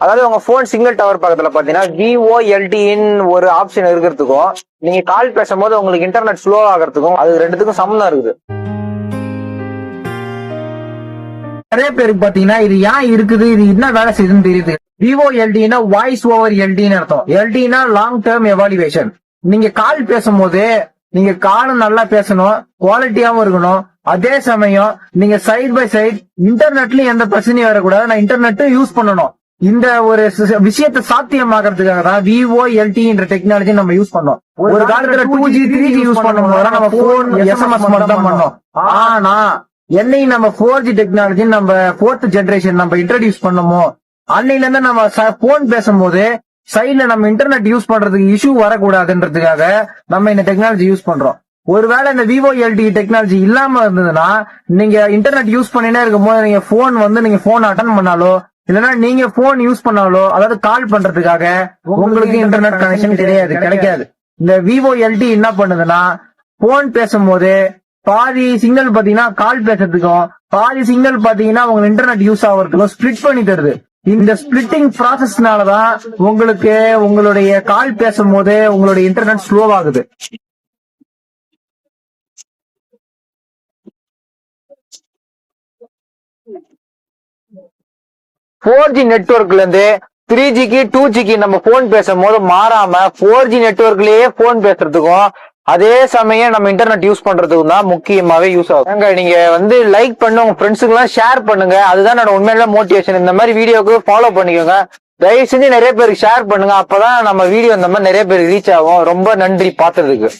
அதாவது உங்க phone single tower பக்கத்துல பாத்தீங்கன்னா VoLTன்னு ஒரு ஆப்ஷன் இருக்கிறதுக்கும் நீங்க கால் பேசும்போது உங்களுக்கு இன்டர்நெட் ஸ்லோ ஆகிறதுக்கும் அது ரெண்டுத்துக்கும் சம்மந்தம் இருக்குது. நிறைய பேருக்கு பாத்தீங்கன்னா இது ஏன் இருக்குது, இது என்ன வேலை செய்யுதுன்னு தெரியுது. VoLTனா வாய்ஸ் ஓவர் எல்டின்னு அர்த்தம். எல்டினா லாங் டேர்ம் எவாலுவேஷன். நீங்க கால் பேசும்போது நீங்க காலும் நல்லா பேசணும், குவாலிட்டியாவும் இருக்கணும். அதே சமயம் நீங்க சைட் பை சைட் இன்டர்நெட்லயும் எந்த பிரச்சனையும் வரக்கூடாது, நான் இன்டர்நெட்டும் யூஸ் பண்ணணும். இந்த ஒரு விஷயத்தை சாத்தியமாக்குறதுக்காக தான் VoLTன்ற டெக்னாலஜி நம்ம யூஸ் பண்ணோம். ஒரு காலத்துல 2G 3G யூஸ் பண்ணும்போது நம்ம போன் SMS மட்டும் தான் பண்ணோம். ஆனா என்னையும் நம்ம 4G டெக்னாலஜி நம்ம 4th ஜெனரேஷன் நம்ம இன்ட்ரோடியூஸ் பண்ணமோ அன்னையில இருந்து நம்ம போன் பேசும்போது சைட்ல நம்ம இன்டர்நெட் யூஸ் பண்றதுக்கு இஷ்யூ வரக்கூடாதுன்றதுக்காக நம்ம இந்த டெக்னாலஜி யூஸ் பண்றோம். ஒருவேளை இந்த VoLT டெக்னாலஜி இல்லாம இருந்ததுன்னா நீங்க இன்டர்நெட் யூஸ் பண்ணினே இருக்கும்போது நீங்க போன் அட்டன் பண்ணாலோ இல்லைன்னா நீங்க போன் யூஸ் பண்ணாலோ, அதாவது கால் பண்றதுக்காக உங்களுக்கு இன்டர்நெட் கனெக்ஷன் கிடைக்காது. இந்த VoLT என்ன பண்ணுதுன்னா போன் பேசும்போது பாதி சிக்னல் பாத்தீங்கன்னா கால் பேசுறதுக்கும் பாதி சிக்னல் பாத்தீங்கன்னா உங்க இன்டர்நெட் யூஸ் ஆகிறதுக்கும் ஸ்பிளிட் பண்ணி தருது. இந்த ஸ்பிளிட்டிங் ப்ராசஸ்னாலதான் உங்களுக்கு உங்களுடைய கால் பேசும்போது உங்களுடைய இன்டர்நெட் ஸ்லோ ஆகுது. G நெட்வொர்க்ல இருந்து 3Gக்கு 2Gக்கு நம்ம போன் பேசும்போது மாறாம 4G நெட்வொர்க்லயே போன் பேசுறதுக்கும் அதே சமயம் நம்ம இன்டர்நெட் யூஸ் பண்றதுக்கும் தான் முக்கியமாவே யூஸ் ஆகும். நீங்க லைக் பண்ணு, உங்க ஃப்ரெண்ட்ஸுக்கு எல்லாம் ஷேர் பண்ணுங்க. அதுதான் என்னோட உண்மையில மோட்டிவேஷன். இந்த மாதிரி வீடியோக்கு ஃபாலோ பண்ணிக்கோங்க. தயவு செஞ்சு நிறைய பேருக்கு ஷேர் பண்ணுங்க. அப்பதான் நம்ம வீடியோ இந்த மாதிரி நிறைய பேருக்கு ரீச் ஆகும். ரொம்ப நன்றி பார்த்ததுக்கு.